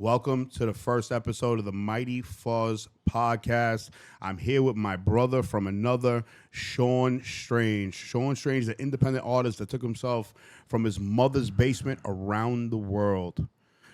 Welcome to the first episode of the Mighty Fuzz podcast. I'm here with my brother from another, Sean Strange. Sean Strange is an independent artist that took himself from his mother's basement around the world.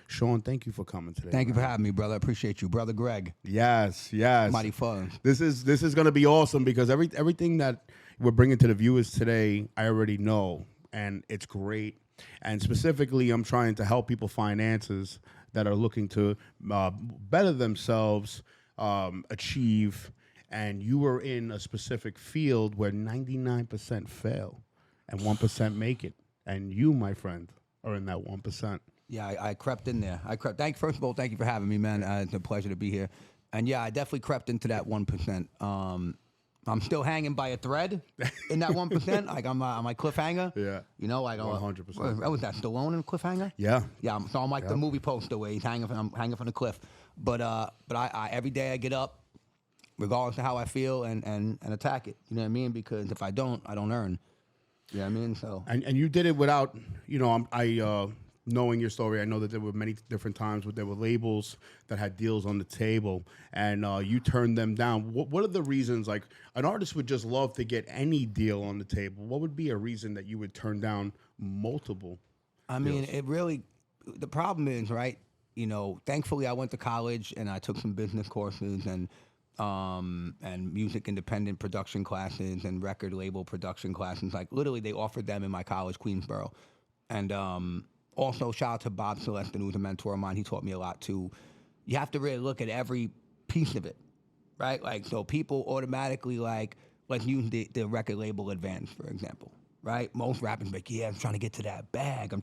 Sean, thank you for coming today. Thank you for having me, brother. I appreciate you, brother Greg. Yes. Mighty Fuzz. This is going to be awesome because everything that we're bringing to the viewers today, I already know, and it's great. And specifically, I'm trying to help people find answers that are looking to better themselves, achieve, and you are in a specific field where 99% fail and 1% make it. And you, my friend, are in that 1%. Yeah, I crept in there. First of all, thank you for having me, man. It's a pleasure to be here. And yeah, I definitely crept into that 1%. I'm still hanging by a thread in that 1%. Like I'm on my cliffhanger. Yeah. You know, like 100%. Was that Stallone in Cliffhanger? Yeah. Yeah. So I'm like the movie poster where I'm hanging from the cliff. But I every day I get up, regardless of how I feel, and attack it. You know what I mean? Because if I don't earn. You know what I mean? So. And you did it without, knowing your story, I know that there were many different times where there were labels that had deals on the table, and you turned them down. What are the reasons? Like, an artist would just love to get any deal on the table. What would be a reason that you would turn down multiple I mean, the problem is, right, thankfully I went to college and I took some business courses and music independent production classes and record label production classes. Like, literally, they offered them in my college, Queensboro. And also, shout out to Bob Celestin, who's a mentor of mine. He taught me a lot, too. You have to really look at every piece of it, right? Like, so people automatically, like, let's use the record label Advance, for example, right? Most rappers be like, yeah, I'm trying to get to that bag. And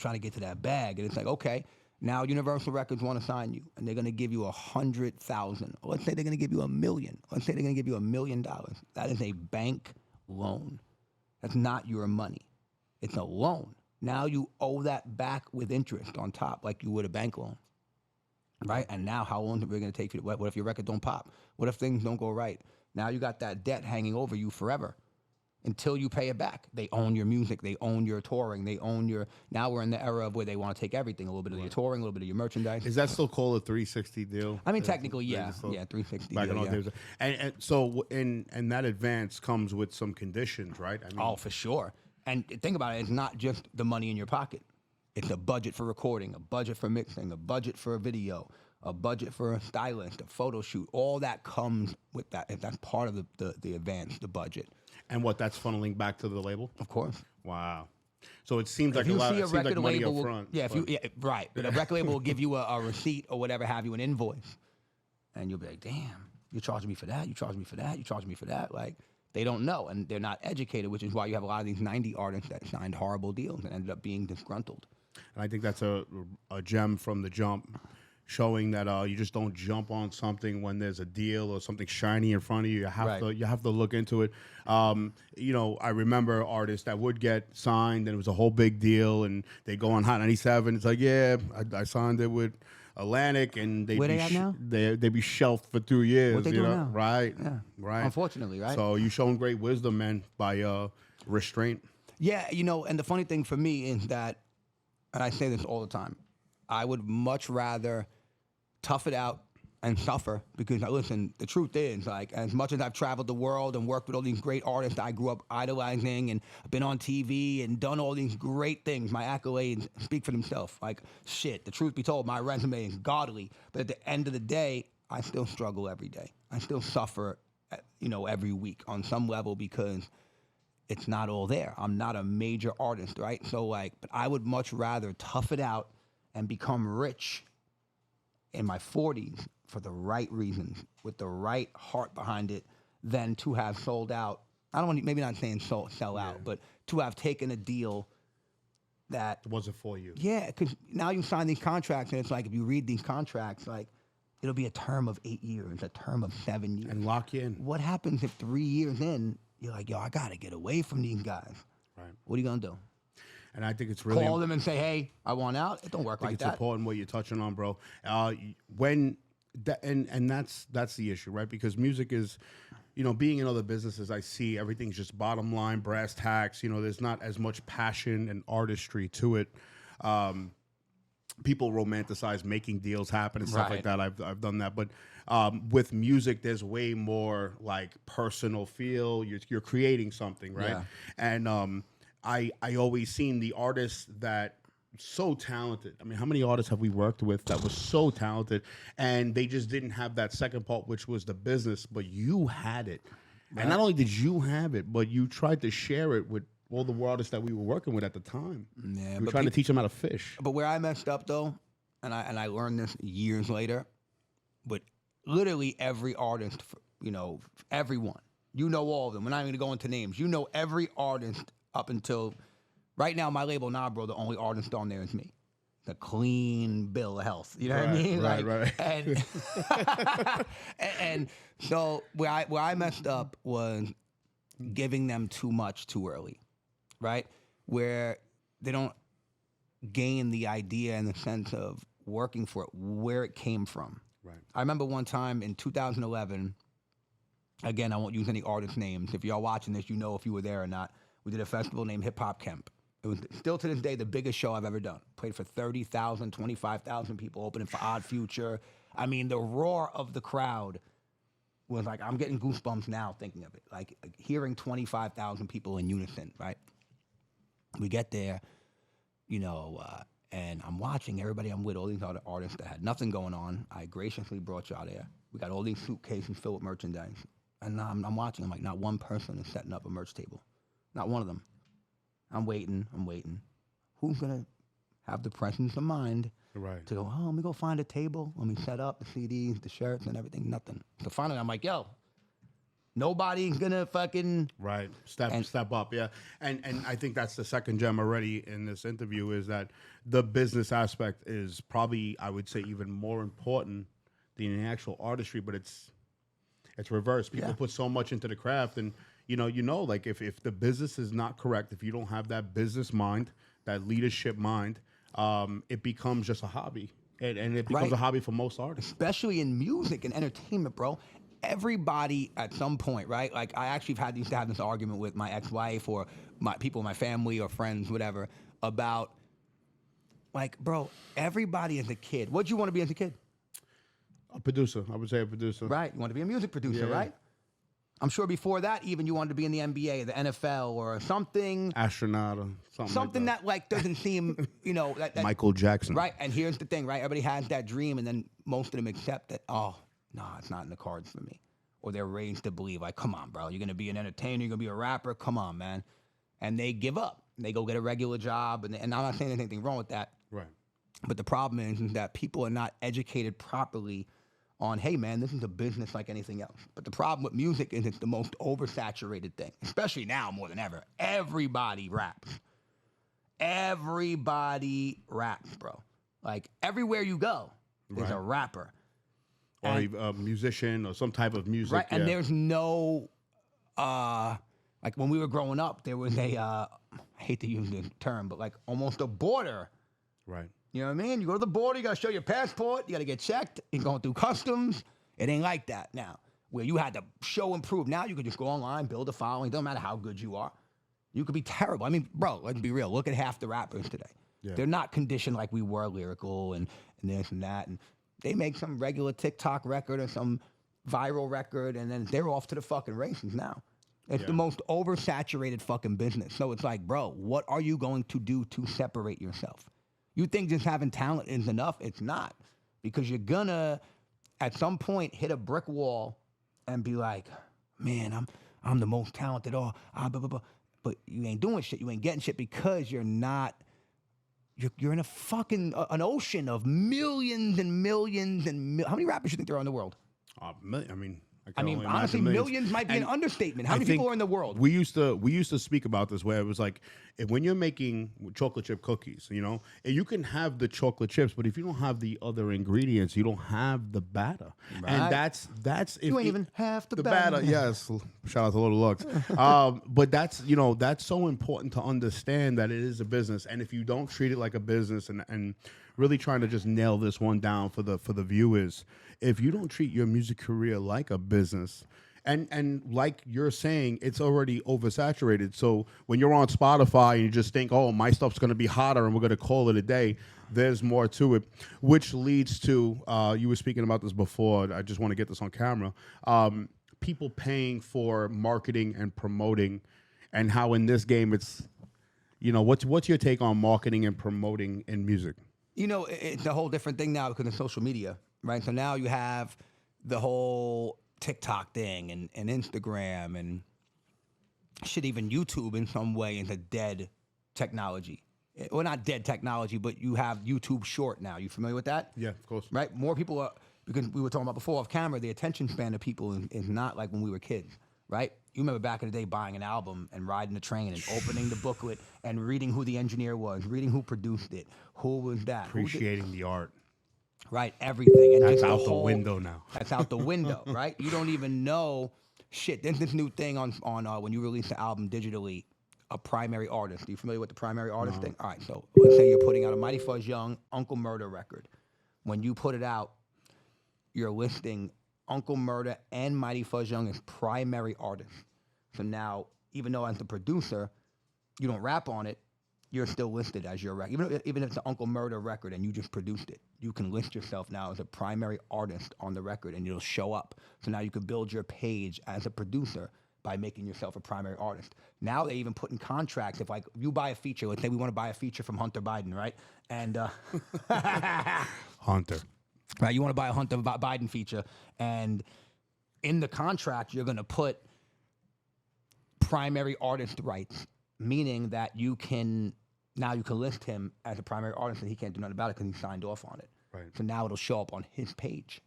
it's like, okay, now Universal Records want to sign you, and they're going to give you $100,000. Let's say they're going to give you $1 million. Let's say they're going to give you $1 million. That is a bank loan. That's not your money. It's a loan. Now you owe that back with interest on top, like you would a bank loan, right? And now how long is it going to take for you? What if your record don't pop? What if things don't go right? Now you got that debt hanging over you forever until you pay it back. They own your music. They own your touring. They own your... Now we're in the era of where they want to take everything, a little bit of your touring, a little bit of your merchandise. Is that still called a 360 deal? I mean, technically, yeah. Yeah, 360 back deal, in yeah. And so in that advance comes with some conditions, right? I mean, Oh, for sure. And think about it, it's not just the money in your pocket. It's a budget for recording, a budget for mixing, a budget for a video, a budget for a stylist, a photo shoot. All that comes with that. That's part of the advance, the budget. And that's funneling back to the label? Of course. Wow. So it seems like if you a lot. see It seems like money label up front. Right. But a record label will give you a receipt or whatever have you, an invoice. And you'll be like, damn, you're charging me for that, you're charging me for that, you're charging me for that. Like, they don't know, and they're not educated, which is why you have a lot of these 90 artists that signed horrible deals and ended up being disgruntled. And I think that's a gem from the jump, showing that you just don't jump on something when there's a deal or something shiny in front of you. You have to look into it. I remember artists that would get signed, and it was a whole big deal, and they go on Hot 97. It's like, yeah, I signed it with Atlantic, and they'd be shelved for 2 years. What they do now? Right? Yeah. Right. Unfortunately, right? So you shown great wisdom, man, by restraint. Yeah, and the funny thing for me is that, and I say this all the time, I would much rather tough it out and suffer, because listen, the truth is, like, as much as I've traveled the world and worked with all these great artists I grew up idolizing and been on TV and done all these great things, my accolades speak for themselves. Like, shit, the truth be told, my resume is godly, but at the end of the day, I still struggle every day. I still suffer, every week on some level, because it's not all there. I'm not a major artist, right? So, but I would much rather tough it out and become rich in my 40s for the right reasons, with the right heart behind it, than to have sold out. I don't want to, maybe not saying sell out, but to have taken a deal that wasn't for you. Yeah, because now you sign these contracts, and it's like, if you read these contracts, like, it'll be a term of 8 years, a term of 7 years. And lock you in. What happens if 3 years in, you're like, yo, I got to get away from these guys? Right. What are you going to do? And I think it's really... Call them and say, hey, I want out? It don't work like that. It's important what you're touching on, bro. That's the issue, right? Because music is, being in other businesses, I see everything's just bottom line, brass tacks. There's not as much passion and artistry to it. people romanticize making deals happen and stuff like Right. that. I've done that, but with music, there's way more like personal feel. You're creating something, right? Yeah. And I always seen the artists that so talented. I mean, how many artists have we worked with that was so talented, and they just didn't have that second part, which was the business. But you had it, and not only did you have it, but you tried to share it with all the artists that we were working with at the time. Yeah, We were but trying to teach them how to fish. But where I messed up though, and I learned this years later, but literally every artist, everyone, all of them. We're not even gonna go into names. You know every artist up until right now. My label, nah, bro. The only artist on there is me. The clean bill of health. You know what I mean? Right. And and so where I messed up was giving them too much too early, right? Where they don't gain the idea and the sense of working for it, where it came from. Right. I remember one time in 2011, again, I won't use any artist names. If y'all watching this, you know if you were there or not. We did a festival named Hip Hop Camp. It was still to this day the biggest show I've ever done. Played for 30,000, 25,000 people, opening for Odd Future. I mean, the roar of the crowd was like, I'm getting goosebumps now thinking of it. Like hearing 25,000 people in unison, right? We get there, and I'm watching everybody I'm with, all these other artists that had nothing going on. I graciously brought y'all there. We got all these suitcases filled with merchandise. And I'm watching. I'm like, not one person is setting up a merch table. Not one of them. I'm waiting. Who's going to have the presence of mind Right. to go, let me go find a table. Let me set up the CDs, the shirts, and everything. Nothing. So finally, I'm like, yo, nobody's going to fucking... Right. Step up. Yeah. And I think that's the second gem already in this interview is that the business aspect is probably, I would say, even more important than the actual artistry, but it's reversed. People put so much into the craft and like if the business is not correct, if you don't have that business mind, that leadership mind, it becomes just a hobby. And it becomes a hobby for most artists. Especially in music and entertainment, bro. Everybody at some point, right? Like I actually used to have this argument with my ex-wife or my people in my family or friends, whatever, about like, bro, everybody as a kid. What'd you want to be as a kid? A producer. I would say a producer. Right. You want to be a music producer, right? I'm sure before that, even you wanted to be in the NBA, the NFL, or something. Astronaut or something that doesn't seem, that Michael Jackson. Right. And here's the thing, right? Everybody has that dream, and then most of them accept that, it's not in the cards for me. Or they're raised to believe, like, come on, bro, you're going to be an entertainer, you're going to be a rapper, come on, man. And they give up. They go get a regular job, and I'm not saying there's anything wrong with that. Right. But the problem is that people are not educated properly on, hey, man, this is a business like anything else. But the problem with music is it's the most oversaturated thing, especially now more than ever. Everybody raps. Everybody raps, bro. Like, everywhere you go, there's a rapper. Or a musician or some type of music. Right, and there's no, like when we were growing up, there was I hate to use this term, but like almost a border. Right. You know what I mean? You go to the border, you got to show your passport, you got to get checked, you're going through customs. It ain't like that now, where you had to show and prove. Now you can just go online, build a following. It doesn't matter how good you are. You could be terrible. I mean, bro, let's be real. Look at half the rappers today. Yeah. They're not conditioned like we were, lyrical and this and that. And they make some regular TikTok record or some viral record, and then they're off to the fucking races now. It's the most oversaturated fucking business. So it's like, bro, what are you going to do to separate yourself? You think just having talent is enough? It's not. Because you're gonna, at some point, hit a brick wall and be like, man, I'm the most talented, but you ain't doing shit. You ain't getting shit because you're not, you're in a fucking, an ocean of millions and millions and how many rappers you think there are in the world? I mean, honestly, millions might be an understatement. How many people are in the world? We used to speak about this where it was like, when you're making chocolate chip cookies, and you can have the chocolate chips, but if you don't have the other ingredients, you don't have the batter. Right. And that's you ain't even half the batter. Yes, shout out to Little Lux. But that's so important to understand that it is a business, and if you don't treat it like a business, and really trying to just nail this one down for the viewers. If you don't treat your music career like a business, And like you're saying, it's already oversaturated. So when you're on Spotify and you just think, oh, my stuff's going to be hotter and we're going to call it a day, there's more to it, which leads to, you were speaking about this before. I just want to get this on camera. People paying for marketing and promoting, and how in this game it's, what's your take on marketing and promoting in music? It's a whole different thing now because of social media, right? So now you have the whole TikTok thing and Instagram and shit, even YouTube in some way is a dead technology. Well, not dead technology, but you have YouTube Short now. You familiar with that? Yeah, of course. Right? More people are, because we were talking about before off camera, the attention span of people is not like when we were kids, right? You remember back in the day buying an album and riding the train and opening the booklet and reading who the engineer was, reading who produced it, who was that. Appreciating the art. Right, everything. And That's just out the whole, window now. That's out the window, right? You don't even know, shit, there's this new thing on when you release the album digitally, a primary artist. Are you familiar with the primary artist thing? All right, so let's say you're putting out a Mighty Fuzz Young Uncle Murder record. When you put it out, you're listing Uncle Murder and Mighty Fuzz Young as primary artists. So now, even though as the producer, you don't rap on it, you're still listed as your record. Even if it's an Uncle Murder record and you just produced it, you can list yourself now as a primary artist on the record and it'll show up. So now you can build your page as a producer by making yourself a primary artist. Now they even put in contracts, if like you buy a feature, let's say we want to buy a feature from Hunter Biden, right? And Hunter. Right, you want to buy a Hunter Biden feature, and in the contract you're going to put primary artist rights, meaning that you can list him as a primary artist and he can't do nothing about it because he signed off on it. Right. So now it'll show up on his page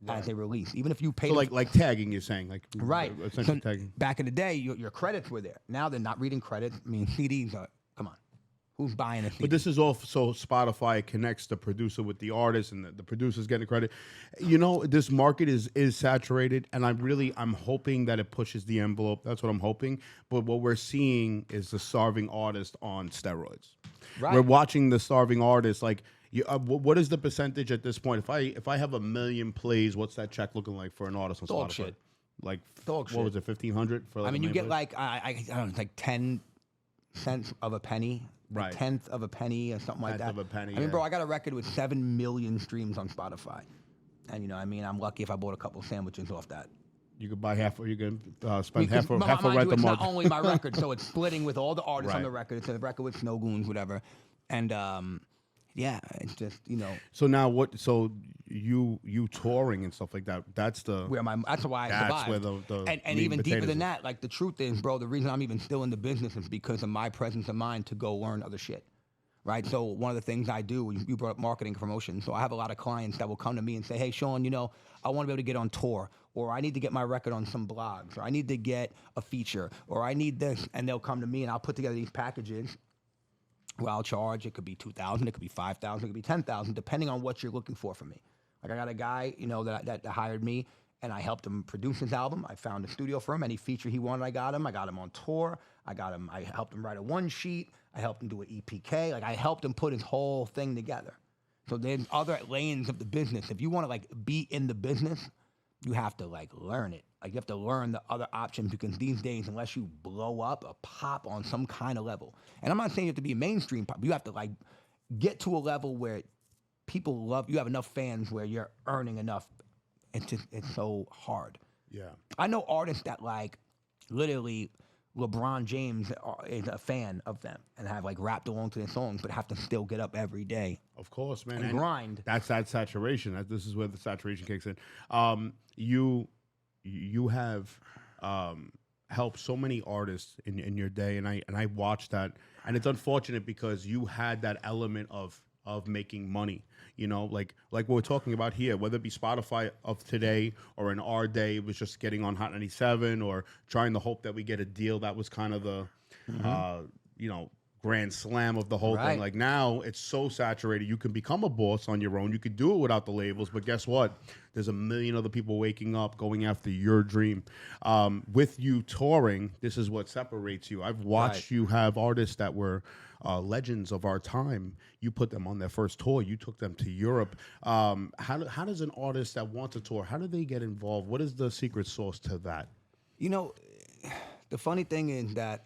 as a release, even if you pay. So like tagging, you're saying, like right. essentially So tagging. back in the day, your credits were there. Now they're not reading credits. I mean, CDs are, come on, who's buying a CD? But this is all so Spotify connects the producer with the artist, and the producer's getting credit. This market is saturated, and I'm hoping that it pushes the envelope. That's what I'm hoping. But what we're seeing is the starving artist on steroids. Right. We're watching the starving artist. Like, what is the percentage at this point? If I have 1 million plays, what's that check looking like for an artist on Dog Spotify? shit. Like, Dog what was it, 1,500 for? Like I mean, you 1 get million plays? like I don't know, it's like 10 cents of a penny, Right. a tenth of a penny, or something like Tenth that. of a penny, I mean, yeah. bro, I got a record with 7 million streams on Spotify, and I'm lucky if I bought a couple sandwiches off that. You could buy half, or you can spend Because half a mind rent you, a it's month. not only my record, so it's splitting with all the artists on Right. the record. It's a record with Snow Goons, whatever, and yeah, it's just So now what? So you touring and stuff like that. That's the where that's why I That's survived. where the and meat even and deeper potatoes than is. that, like the truth is, bro, the reason I'm even still in the business is because of my presence of mind to go learn other shit. Right. So one of the things I do, you brought up marketing and promotion. So I have a lot of clients that will come to me and say, hey, Sean, I want to be able to get on tour, or I need to get my record on some blogs, or I need to get a feature, or I need this. And they'll come to me and I'll put together these packages. Well, I'll charge. It could be $2,000, it could be $5,000, it could be $10,000, depending on what you're looking for from me. Like I got a guy, that hired me, and I helped him produce his album. I found a studio for him. Any feature he wanted, I got him. I got him on tour. I helped him write a one sheet. I helped him do an EPK. Like I helped him put his whole thing together. So there's other lanes of the business. If you want to be in the business, you have to learn it. Like you have to learn the other options, because these days, unless you blow up or pop on some kind of level, and I'm not saying you have to be a mainstream pop, you have to get to a level where people love you, have enough fans where you're earning enough. It's so hard. Yeah. I know artists that literally LeBron James is a fan of them and have rapped along to their songs, but have to still get up every day. Of course, man. And grind. That's that saturation. This is where the saturation kicks in. You have helped so many artists in your day, and I watched that, and it's unfortunate because you had that element of making money. Like what we're talking about here, whether it be Spotify of today or in our day, it was just getting on Hot 97 or trying to hope that we get a deal. That was kind of the grand slam of the whole Right. thing. Like now it's so saturated, you can become a boss on your own. You could do it without the labels, but guess what? There's a million other people waking up, going after your dream. With you touring, this is what separates you. I've watched you have artists that were legends of our time. You put them on their first tour. You took them to Europe. How does an artist that wants a tour, how do they get involved? What is the secret sauce to that? You know, the funny thing is that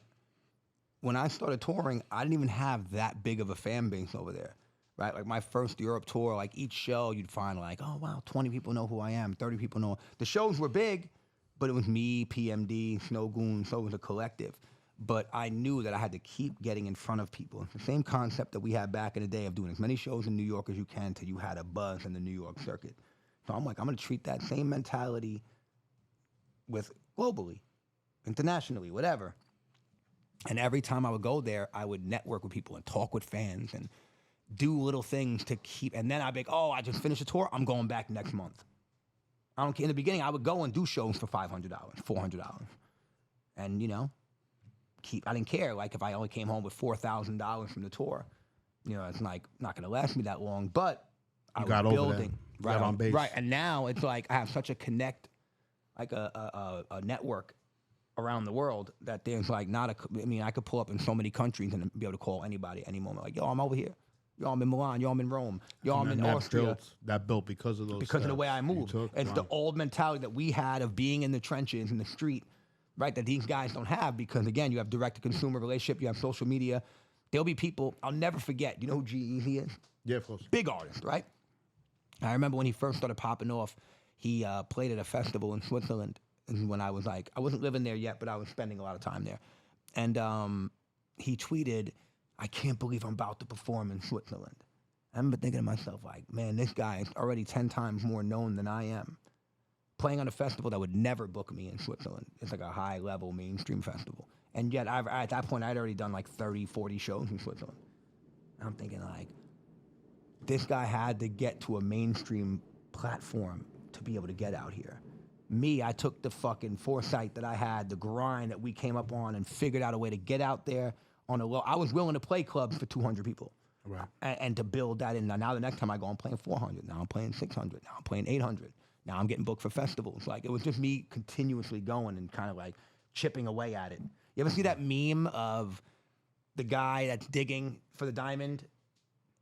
when I started touring, I didn't even have that big of a fan base over there, right? Like my first Europe tour, like each show you'd find like, oh wow, 20 people know who I am, 30 people know. The shows were big, but it was me, PMD, Snow Goon, so it was a collective. But I knew that I had to keep getting in front of people. It's the same concept that we had back in the day of doing as many shows in New York as you can until you had a buzz in the New York circuit. So I'm like, I'm gonna treat that same mentality with globally, internationally, whatever. And every time I would go there, I would network with people and talk with fans and do little things to keep. And then I'd be like, oh, I just finished a tour. I'm going back next month. I don't care. In the beginning, I would go and do shows for $500, $400. And, you know, I didn't care. Like if I only came home with $4,000 from the tour, you know, it's like not going to last me that long. But I was building. Right on base. Right. And now it's like I have such a connect, like a network around the world that there's like I mean, I could pull up in so many countries and be able to call anybody any moment. Like, yo, I'm over here. Yo, I'm in Milan. Yo, I'm in Rome. Yo, I'm in Austria. That built because of those. Because of the way I move. It's the old mentality that we had of being in the trenches, in the street, right? That these guys don't have because, again, you have direct-to-consumer relationship. You have social media. There'll be people, I'll never forget. You know who G-Eazy is? Yeah, of course. Big artist, right? I remember when he first started popping off, he played at a festival in Switzerland. And when I was like, I wasn't living there yet, but I was spending a lot of time there. And he tweeted, I can't believe I'm about to perform in Switzerland. I remember thinking to myself, like, man, this guy is already 10 times more known than I am. Playing on a festival that would never book me in Switzerland. It's like a high-level mainstream festival. And yet, at that point, I'd already done like 30, 40 shows in Switzerland. And I'm thinking, like, this guy had to get to a mainstream platform to be able to get out here. Me, I took the fucking foresight that I had, the grind that we came up on and figured out a way to get out there on a low. I was willing to play clubs for 200 people. Right. And to build that in. Now the next time I go, I'm playing 400. Now I'm playing 600. Now I'm playing 800. Now I'm getting booked for festivals. Like, it was just me continuously going and kind of like chipping away at it. You ever see that meme of the guy that's digging for the diamond?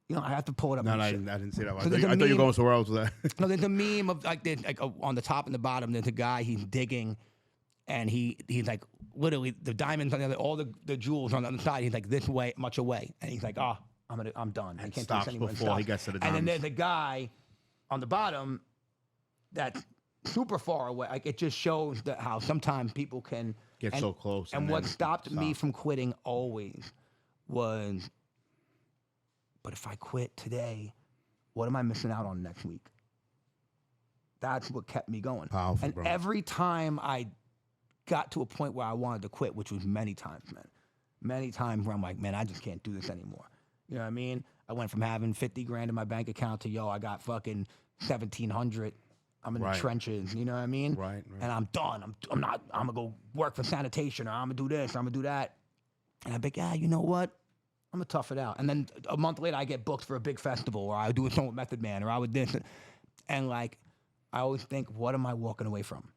You know, I have to pull it up. No, I didn't see that one. So I thought you were going somewhere else with that. No, there's a meme of like on the top and the bottom. There's a guy, he's digging, and he's like literally the diamonds on the other, all the jewels on the other side. He's like this way, much away, and he's like, I'm done. I can't do Stops this anymore. before he gets to the And then diamonds. there's a guy on the bottom that's super far away. Like, it just shows that how sometimes people can Get so close. And what then stopped me from quitting always was, but if I quit today, what am I missing out on next week? That's what kept me going. Powerful, and bro. every time I got to a point where I wanted to quit, which was many times, man. Many times where I'm like, man, I just can't do this anymore. You know what I mean? I went from having 50 grand in my bank account to, I got fucking 1,700. I'm in the trenches, you know what I mean? Right. And I'm done. I'm gonna go work for sanitation, or I'm gonna do this, or I'm gonna do that. And I'm like, yeah, you know what? I'm gonna tough it out. And then a month later, I get booked for a big festival, or I would do a song with Method Man, or I would this. And like, I always think, what am I walking away from?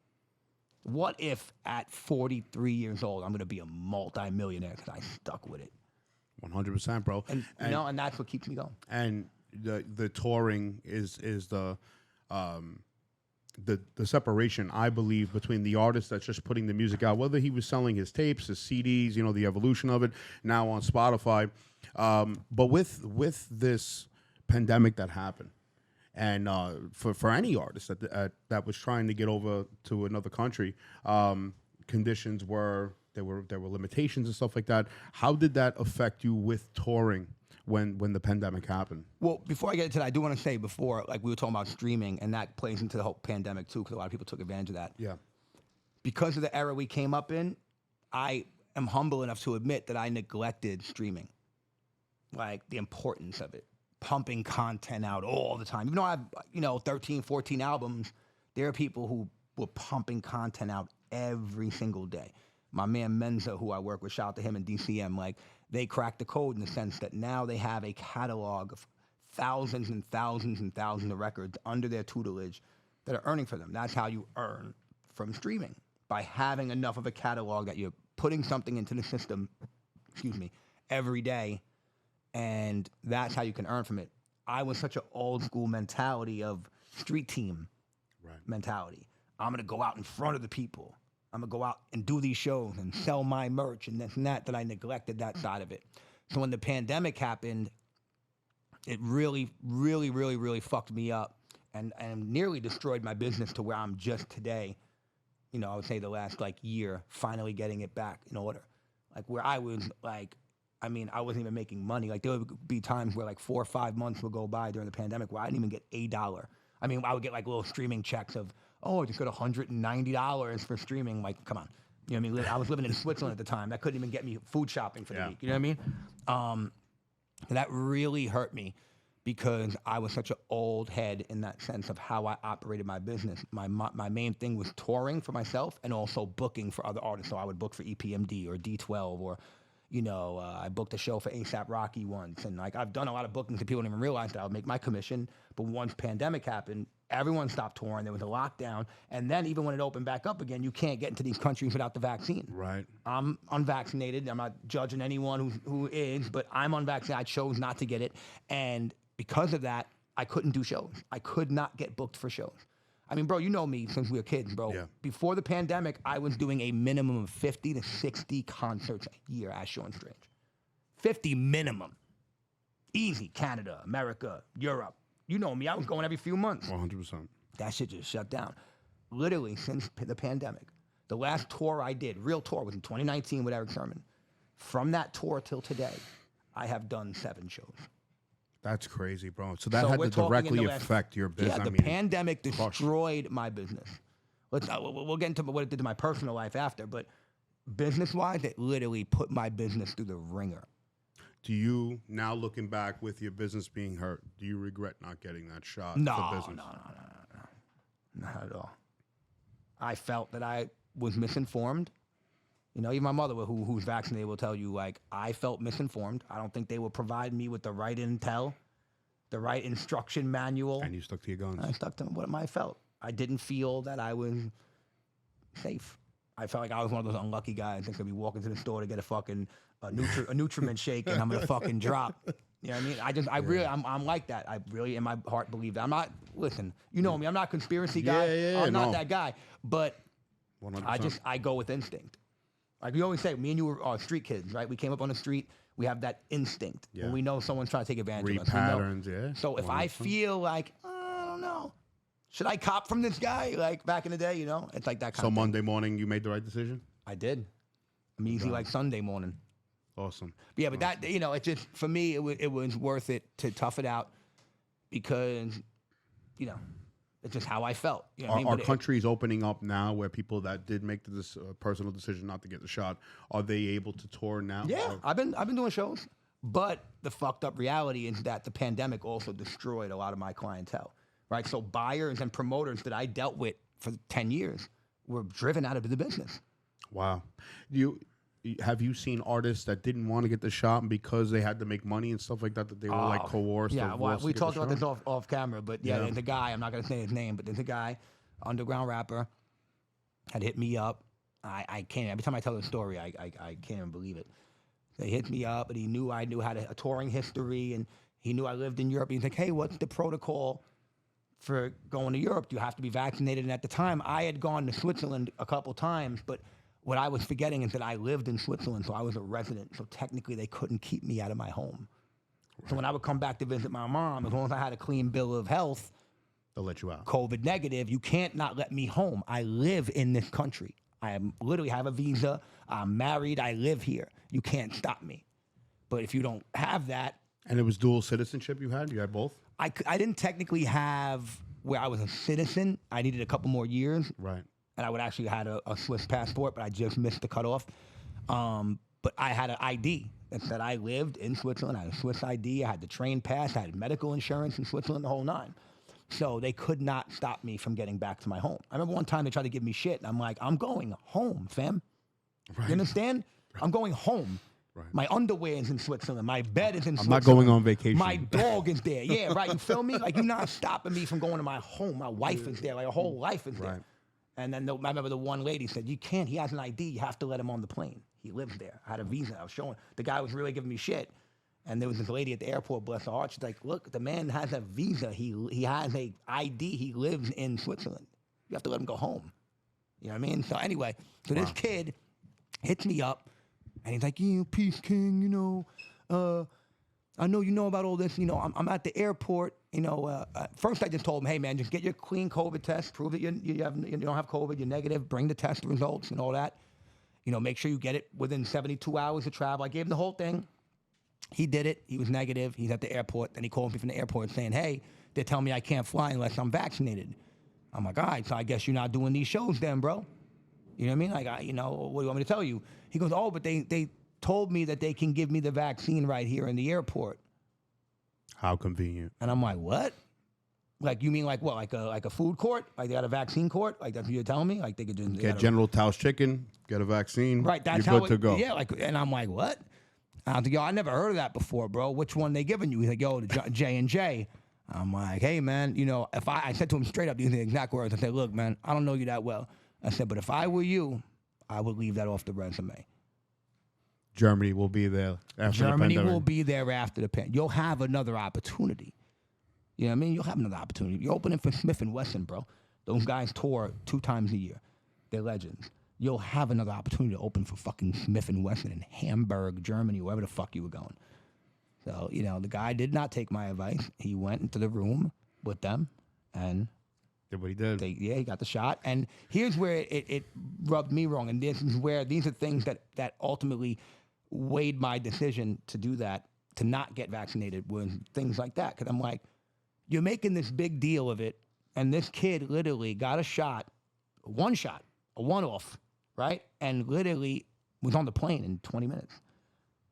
What if at 43 years old, I'm gonna be a multi-millionaire because I stuck with it? 100%, bro. And that's what keeps me going. And the touring is the separation, I believe, between the artist that's just putting the music out, whether he was selling his tapes, his CDs, the evolution of it now on Spotify. But with this pandemic that happened, and for any artist that was trying to get over to another country, conditions were there were limitations and stuff like that. How did that affect you with touring when the pandemic happened? Well, before I get into that, I do want to say before, like we were talking about streaming, and that plays into the whole pandemic too, because a lot of people took advantage of that. Yeah. Because of the era we came up in, I am humble enough to admit that I neglected streaming, like the importance of it, pumping content out all the time. Even though I have, 13, 14 albums, there are people who were pumping content out every single day. My man Menza, who I work with, shout out to him in DCM, like, they cracked the code in the sense that now they have a catalog of thousands and thousands and thousands of records under their tutelage that are earning for them. That's how you earn from streaming, by having enough of a catalog that you're putting something into the system, every day, and that's how you can earn from it. I was such an old school mentality of street team mentality. I'm gonna go out in front of the people. I'm going to go out and do these shows and sell my merch and this and that I neglected that side of it. So when the pandemic happened, it really, really, really, really fucked me up and nearly destroyed my business to where I'm just today. You know, I would say the last like year, finally getting it back in order. Like where I was like, I mean, I wasn't even making money. Like there would be times where like 4 or 5 months would go by during the pandemic where I didn't even get $1. I mean, I would get like little streaming checks of, oh, I just got $190 for streaming. Like, come on. You know what I mean? I was living in Switzerland at the time. That couldn't even get me food shopping for the week. You know what I mean? That really hurt me because I was such an old head in that sense of how I operated my business. My main thing was touring for myself and also booking for other artists. So I would book for EPMD or D12 or, you know, I booked a show for A$AP Rocky once. And like I've done a lot of bookings that people don't even realize that I would make my commission. But once pandemic happened, everyone stopped touring. There was a lockdown. And then even when it opened back up again, you can't get into these countries without the vaccine. Right. I'm unvaccinated. I'm not judging anyone who is, but I'm unvaccinated. I chose not to get it. And because of that, I couldn't do shows. I could not get booked for shows. I mean, bro, you know me since we were kids, bro. Yeah. Before the pandemic, I was doing a minimum of 50 to 60 concerts a year as Sean Strange. 50 minimum. Easy. Canada, America, Europe. You know me. I was going every few months. 100%. That shit just shut down. Literally since the pandemic. The last tour I did, real tour, was in 2019 with Eric Sermon. From that tour till today, I have done 7 shows. That's crazy, bro. So that had to directly affect your business. Yeah, the pandemic destroyed my business. We'll get into what it did to my personal life after, but business-wise, it literally put my business through the ringer. Do you, now looking back with your business being hurt, do you regret not getting that shot No, for business? No. Not at all. I felt that I was misinformed. You know, even my mother, who's vaccinated, will tell you, like, I felt misinformed. I don't think they would provide me with the right intel, the right instruction manual. And you stuck to your guns. I stuck to what I felt. I didn't feel that I was safe. I felt like I was one of those unlucky guys that's going to be walking to the store to get a fucking Nutriment shake and I'm going to fucking drop. You know what I mean? I'm like that. I really, in my heart, believe that. I'm not, listen, you know me, I'm not a conspiracy guy. I'm not that guy. But 100%. I go with instinct. Like we always say, me and you were street kids, right? We came up on the street. We have that instinct. Yeah. When we know someone's trying to take advantage Read of us. patterns, yeah. So if I feel like, I don't know, should I cop from this guy? Like back in the day, you know? It's like that kind of thing. So Monday morning, you made the right decision? I did. I'm easy like Sunday morning. Awesome. But yeah, but that, you know, it just, for me, it was worth it to tough it out because, you know, it's just how I felt. You know Our country is opening up now where people that did make this personal decision not to get the shot, are they able to tour now? Yeah, I've been doing shows. But the fucked up reality is that the pandemic also destroyed a lot of my clientele, right? So buyers and promoters that I dealt with for 10 years were driven out of the business. Wow. Have you seen artists that didn't want to get the shot because they had to make money and stuff like that, that they were like coerced? Yeah, well, we talked about this off camera, but yeah, Yeah. there's a guy, I'm not going to say his name, but there's a guy, underground rapper, had hit me up. I can't, every time I tell the story, I can't even believe it. They hit me up, and he knew I had a touring history, and he knew I lived in Europe. He's like, hey, what's the protocol for going to Europe? Do you have to be vaccinated? And at the time, I had gone to Switzerland a couple times, but what I was forgetting is that I lived in Switzerland, so I was a resident. So technically, they couldn't keep me out of my home. Right. So when I would come back to visit my mom, as long as I had a clean bill of health, they'll let you out. COVID negative, you can't not let me home. I live in this country. I literally have a visa. I'm married. I live here. You can't stop me. But if you don't have that. And it was dual citizenship you had? You had both? I didn't technically have where I was a citizen. I needed a couple more years. Right. And I would actually had a Swiss passport, but I just missed the cutoff. But I had an ID that said I lived in Switzerland. I had a Swiss ID. I had the train pass. I had medical insurance in Switzerland, the whole nine. So they could not stop me from getting back to my home. I remember one time they tried to give me shit, and I'm like, I'm going home, fam. Right. You understand? Right. I'm going home. Right. My underwear is in Switzerland. My bed is in Switzerland. I'm not going on vacation. My dog is there. Yeah, right. You feel me? Like, you're not stopping me from going to my home. My wife is there. Like, a whole life is there. Right. And then I remember the one lady said, you can't. He has an ID. You have to let him on the plane. He lives there. I had a visa. I was showing. The guy was really giving me shit. And there was this lady at the airport, bless her heart. She's like, look, the man has a visa. He has a ID. He lives in Switzerland. You have to let him go home. You know what I mean? So anyway, so this kid hits me up, and he's like, "You peace king, I know you know about all this. I'm at the airport. First I just told him, hey man, just get your clean COVID test, prove that you don't have COVID, you're negative, bring the test results and all that. Make sure you get it within 72 hours of travel. I gave him the whole thing. He did it. He was negative. He's at the airport. Then he called me from the airport saying, hey, they're telling me I can't fly unless I'm vaccinated. I'm like, all right, so I guess you're not doing these shows then, bro. You know what I mean? Like, what do you want me to tell you? He goes, oh, but they told me that they can give me the vaccine right here in the airport. How convenient. And I'm like, what? Like, you mean like what? Like a food court? Like they got a vaccine court? Like that's what you're telling me? Like they could just get General Tao's chicken, get a vaccine. Right, that's you're how good to go. Yeah, and I'm like, what? And I was like, yo, I never heard of that before, bro. Which one they giving you? He's like, yo, the J&J. I'm like, hey, man, if I said to him straight up, these are the exact words. I said, look, man, I don't know you that well. I said, but if I were you, I would leave that off the resume. Germany will be there after Germany the pandemic. will be there after the pandemic. You'll have another opportunity. You know what I mean? You'll have another opportunity. You're opening for Smith & Wesson, bro. Those guys tour 2 times a year. They're legends. You'll have another opportunity to open for fucking Smith & Wesson in Hamburg, Germany, wherever the fuck you were going. So, the guy did not take my advice. He went into the room with them and did what he did. He got the shot. And here's where it rubbed me wrong. And these are things that ultimately weighed my decision to do that, to not get vaccinated, was things like that. Because I'm like, you're making this big deal of it, and this kid literally got a shot, a one-off, right? And literally was on the plane in 20 minutes.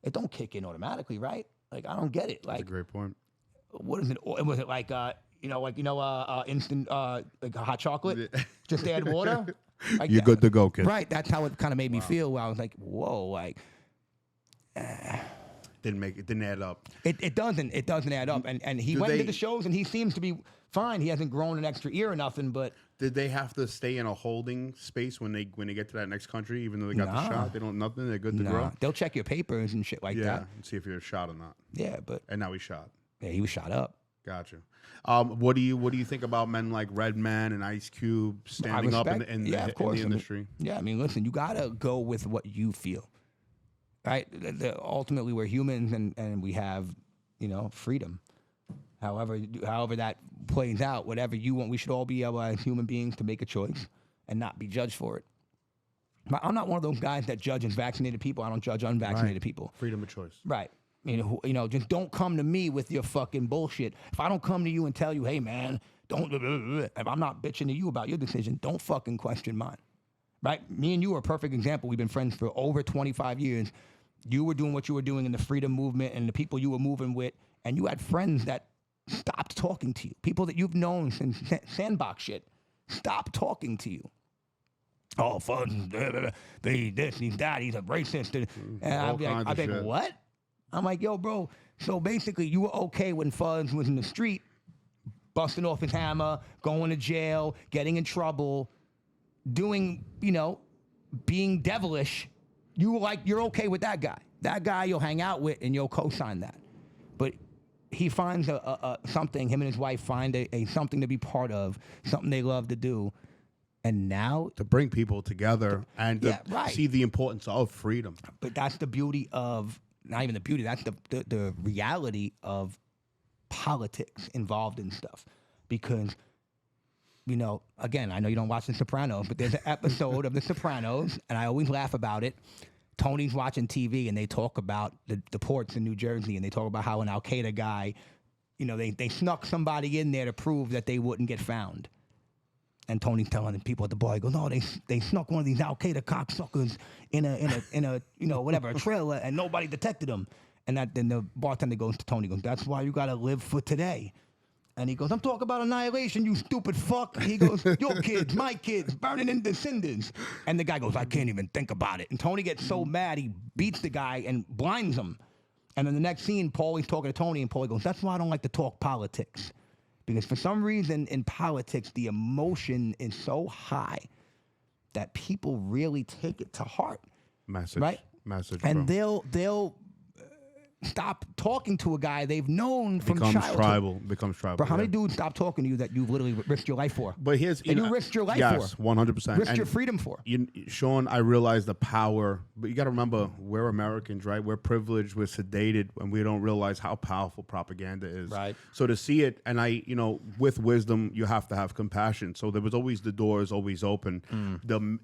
It don't kick in automatically, right? Like, I don't get it. Like, that's a great point. What is it? Was it like, instant, like hot chocolate? Just add water? Like You're good to go, kid. Right. That's how it kind of made me feel. Where I was like, whoa, like. Didn't add up. It doesn't add up. And he went to the shows and he seems to be fine. He hasn't grown an extra ear or nothing, but did they have to stay in a holding space when they get to that next country, even though they got the shot? They don't nothing, they're good to go. They'll check your papers and shit like that. And see if you're shot or not. Yeah, but and now he's shot. Yeah, he was shot up. Gotcha. What do you think about men like Redman and Ice Cube standing up in the industry? Yeah, I mean, listen, you gotta go with what you feel. Right? Ultimately, we're humans and we have, freedom. However that plays out, whatever you want, we should all be able as human beings to make a choice and not be judged for it. I'm not one of those guys that judges vaccinated people. I don't judge unvaccinated people. Freedom of choice. Right. Just don't come to me with your fucking bullshit. If I don't come to you and tell you, hey man, if I'm not bitching to you about your decision, don't fucking question mine. Right? Me and you are a perfect example. We've been friends for over 25 years. You were doing what you were doing in the freedom movement and the people you were moving with, and you had friends that stopped talking to you. People that you've known since sandbox shit stopped talking to you. Oh, Fuzz, he's this, he's that, he's a racist. And I'd be like, what? I'm like, yo, bro, so basically you were okay when Fuzz was in the street, busting off his hammer, going to jail, getting in trouble, doing, being devilish. You were like, you're okay with that guy. That guy you'll hang out with and you'll co-sign that. But he finds something, him and his wife find a something to be part of, something they love to do. And now to bring people together and see the importance of freedom. But that's the beauty of, not even the beauty, that's the reality of politics involved in stuff. Because, again, I know you don't watch The Sopranos, but there's an episode of The Sopranos, and I always laugh about it. Tony's watching TV, and they talk about the ports in New Jersey, and they talk about how an Al-Qaeda guy, they snuck somebody in there to prove that they wouldn't get found. And Tony's telling the people at the bar, he goes, no, they snuck one of these Al-Qaeda cocksuckers in a trailer, and nobody detected them. And then the bartender goes to Tony, goes, that's why you got to live for today. And he goes, I'm talking about annihilation, you stupid fuck. He goes, your kids, my kids, burning in the cinders. And the guy goes, I can't even think about it. And Tony gets so mad, he beats the guy and blinds him. And then the next scene, Paulie's talking to Tony, and Paulie goes, that's why I don't like to talk politics. Because for some reason in politics, the emotion is so high that people really take it to heart. Message. Right? Message. And bro. they'll stop talking to a guy they've known from becomes childhood. becomes tribal. Bro, how many dudes stop talking to you that you've literally risked your life for? But here's you risked your life yes, for. 100%. Risked your freedom for. Sean, I realize the power, but you got to remember, we're Americans, right? We're privileged, we're sedated, and we don't realize how powerful propaganda is. Right. So to see it, and with wisdom, you have to have compassion. So there was always the doors always open.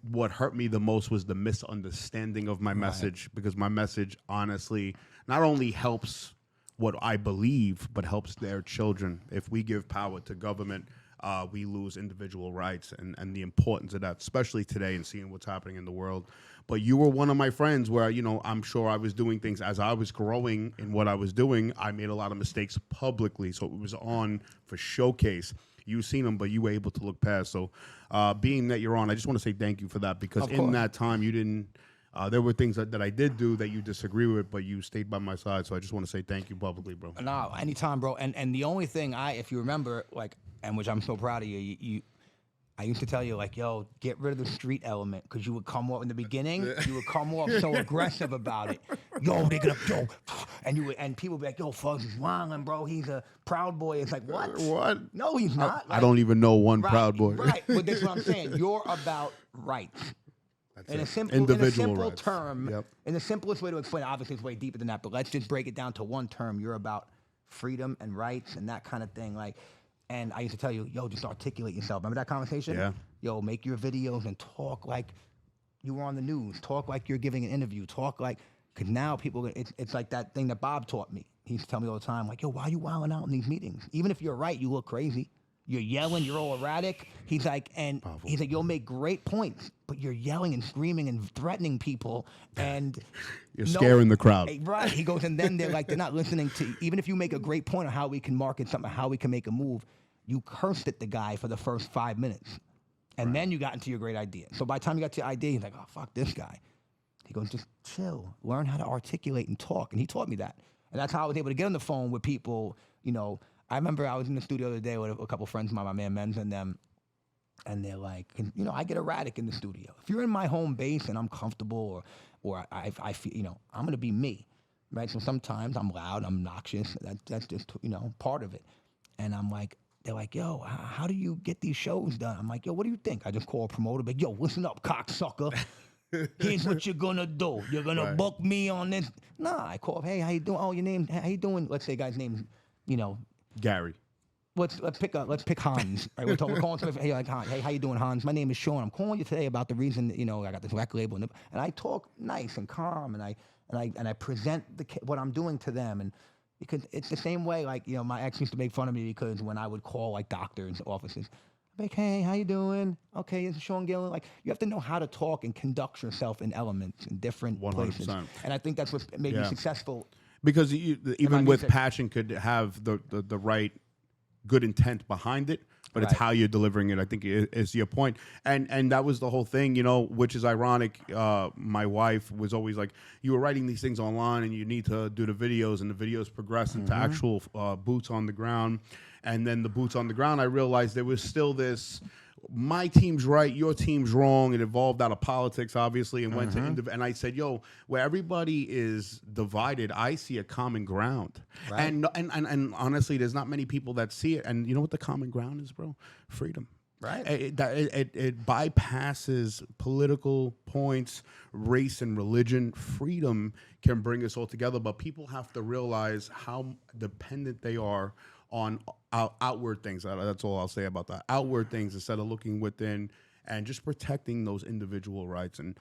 What hurt me the most was the misunderstanding of my message, because my message, honestly, not only helps what I believe, but helps their children. If we give power to government, we lose individual rights, and the importance of that, especially today and seeing what's happening in the world. But you were one of my friends where, I'm sure I was doing things as I was growing in what I was doing. I made a lot of mistakes publicly, so it was on for showcase. You've seen them, but you were able to look past. So being that you're on, I just want to say thank you for that, because in that time you didn't, there were things that I did do that you disagree with, but you stayed by my side. So I just want to say thank you publicly, bro. No, anytime, bro. And the only thing if you remember, and which I'm so proud of you, I used to tell you, yo, get rid of the street element, because you would come off in the beginning, you would come off so aggressive about it. Yo, they're gonna go, and people would be like, yo, Fuzz is wildin', bro. He's a Proud Boy. It's like, what? What? No, he's not. I don't even know one Proud Boy. Right, but that's what I'm saying. You're about rights. In a simple rights. term, Yep. in the simplest way to explain it, obviously it's way deeper than that, but let's just break it down to one term. You're about freedom and rights and that kind of thing. And I used to tell you, yo, just articulate yourself. Remember that conversation? Yeah. Yo, make your videos and talk like you were on the news. Talk like you're giving an interview. Because now people, it's like that thing that Bob taught me. He used to tell me all the time, yo, why are you wilding out in these meetings? Even if you're right, you look crazy. You're yelling, you're all erratic. He's like, you'll make great points, but you're yelling and screaming and threatening people, and you're scaring the crowd. Right. He goes, and then they're not listening to, even if you make a great point on how we can market something, how we can make a move, you cursed at the guy for the first 5 minutes. And then you got into your great idea. So by the time you got to your idea, he's like, oh, fuck this guy. He goes, just chill, learn how to articulate and talk. And he taught me that. And that's how I was able to get on the phone with people, I remember I was in the studio the other day with a couple friends of mine, my man Menz and them, and they're like, I get erratic in the studio. If you're in my home base and I'm comfortable, or I feel, I'm gonna be me, right? So sometimes I'm loud, I'm obnoxious. That's just part of it. And they're like, yo, how do you get these shows done? I'm like, yo, what do you think? I just call a promoter, like, yo, listen up, cocksucker. Here's what you're gonna do. You're gonna book me on this. Nah, I call, hey, how you doing? Oh, your name, how you doing? Let's say a guy's name, Gary. Let's pick Hans. Right, we're calling somebody. Hey, Hans. Hey, how you doing, Hans? My name is Sean. I'm calling you today about the reason I got this record label, and I talk nice and calm, and I present what I'm doing to them, and because it's the same way. My ex used to make fun of me because when I would call doctors' offices, I'd be like, hey, how you doing? Okay, it's Sean Gillen. You have to know how to talk and conduct yourself in elements in different 100%. places, and I think that's what made me successful. Because even with passion could have the right good intent behind it, but it's how you're delivering it, I think, is your point. And that was the whole thing, which is ironic. My wife was always like, you were writing these things online and you need to do the videos, and the videos progress into actual boots on the ground. And then the boots on the ground, I realized there was still this, my team's right, your team's wrong. It evolved out of politics, obviously, and went to and I said, yo, where everybody is divided, I see a common ground. Right. And honestly, there's not many people that see it. And you know what the common ground is, bro? Freedom. Right. It bypasses political points, race and religion. Freedom can bring us all together, but people have to realize how dependent they are on outward things. That's all I'll say about that. Outward things instead of looking within and just protecting those individual rights. And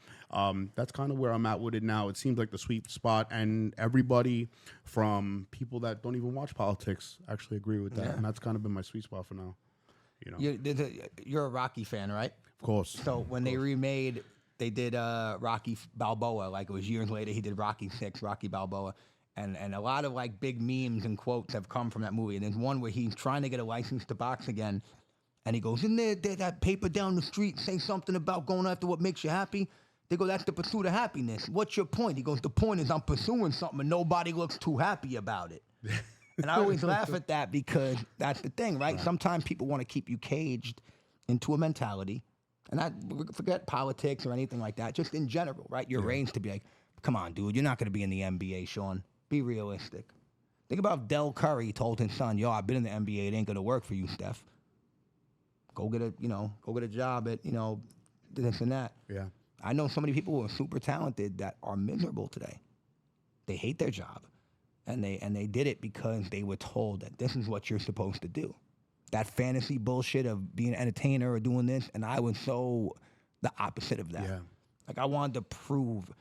that's kind of where I'm at with it now. It seems like the sweet spot, and everybody from people that don't even watch politics actually agree with that. Yeah. And that's kind of been my sweet spot for now. You're a Rocky fan, right? Of course. So when they remade, they did Rocky Balboa. It was years later. He did Rocky 6, Rocky Balboa. And a lot of big memes and quotes have come from that movie. And there's one where he's trying to get a license to box again. And he goes, in there, that paper down the street, say something about going after what makes you happy. They go, that's the pursuit of happiness. What's your point? He goes, the point is I'm pursuing something and nobody looks too happy about it. And I always laugh at that because that's the thing, right? Sometimes people want to keep you caged into a mentality. And I forget politics or anything like that, just in general, right? You're raised to be like, come on, dude, you're not going to be in the NBA, Sean. Be realistic. Think about if Del Curry told his son, "Yo, I've been in the NBA. It ain't gonna work for you, Steph. Go get a job at, this and that." Yeah. I know so many people who are super talented that are miserable today. They hate their job, and they did it because they were told that this is what you're supposed to do. That fantasy bullshit of being an entertainer or doing this, and I was so the opposite of that. Yeah. Like, I wanted to prove,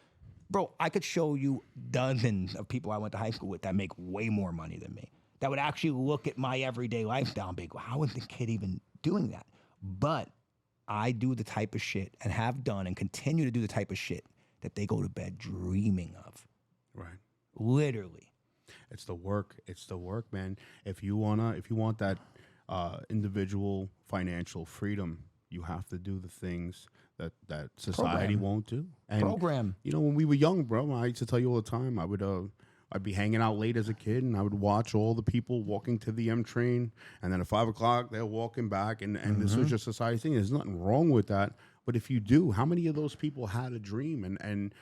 bro, I could show you dozens of people I went to high school with that make way more money than me, that would actually look at my everyday lifestyle and be like, how is this kid even doing that? But I do the type of shit, and have done and continue to do the type of shit that they go to bed dreaming of. Right. Literally. It's the work. It's the work, man. If you want that individual financial freedom, you have to do the things that society won't do. And Program. when we were young, bro, I used to tell you all the time, I'd be hanging out late as a kid, and I would watch all the people walking to the M train, and then at 5 o'clock they're walking back, and this was just society thing. There's nothing wrong with that, but if you do, how many of those people had a dream and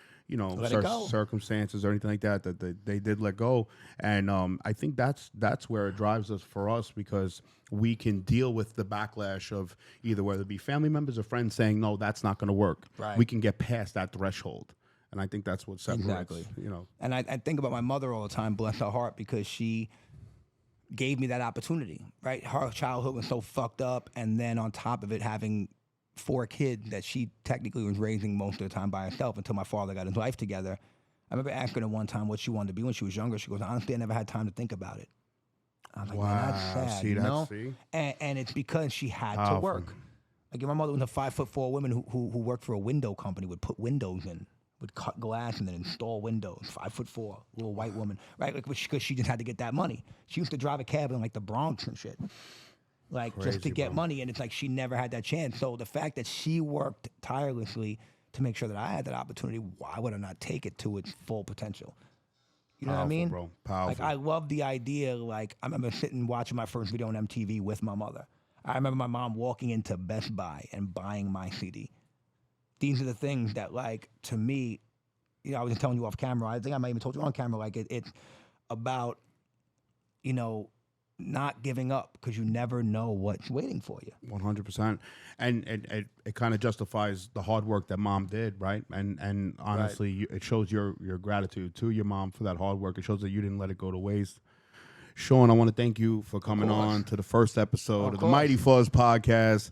circumstances or anything like that they did let go? And I think that's where it drives us for us, because we can deal with the backlash of either whether it be family members or friends saying, no, that's not going to work. Right. We can get past that threshold. And I think that's what separates, Exactly. And I think about my mother all the time, bless her heart, because she gave me that opportunity, right? Her childhood was so fucked up, and then on top of it, having 4 kids that she technically was raising most of the time by herself until my father got his life together. I remember asking her one time what she wanted to be when she was younger. She goes, honestly, I never had time to think about it. I was like, wow, man, that's sad, see you that? know? See? And it's because she had Powerful. to work. Like, my mother was a 5'4" woman who worked for a window company, would put windows in, would cut glass and then install windows. 5'4", little white woman, right? Like, because she just had to get that money. She used to drive a cab in like the Bronx and shit, like Crazy, just to get bro. money. And it's like she never had that chance. So the fact that she worked tirelessly to make sure that I had that opportunity, why would I not take it to its full potential? You know what I mean? Bro. Powerful. Like, I love the idea. Like, I remember sitting watching my first video on MTV with my mother. I remember my mom walking into Best Buy and buying my CD. These are the things that, like, to me, I was just telling you off camera. I think I might even told you on camera. Like, it's about, not giving up, because you never know what's waiting for you. 100%. And it kind of justifies the hard work that mom did, right? And honestly, it shows your gratitude to your mom for that hard work. It shows that you didn't let it go to waste. Sean, I want to thank you for coming on to the first episode of the Mighty Fuzz podcast.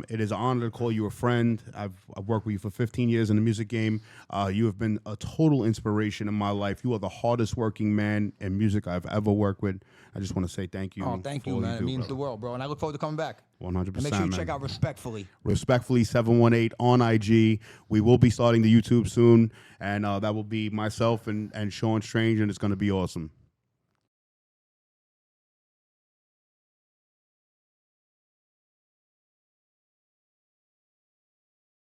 It is an honor to call you a friend. I've worked with you for 15 years in the music game. You have been a total inspiration in my life. You are the hardest working man in music I've ever worked with. I just want to say thank you. Oh, thank you, man. It means the world, bro. And I look forward to coming back. 100%. And make sure you man. check out Respectfully. Respectfully 718 on IG. We will be starting the YouTube soon, and that will be myself and Sean Strange, and it's going to be awesome.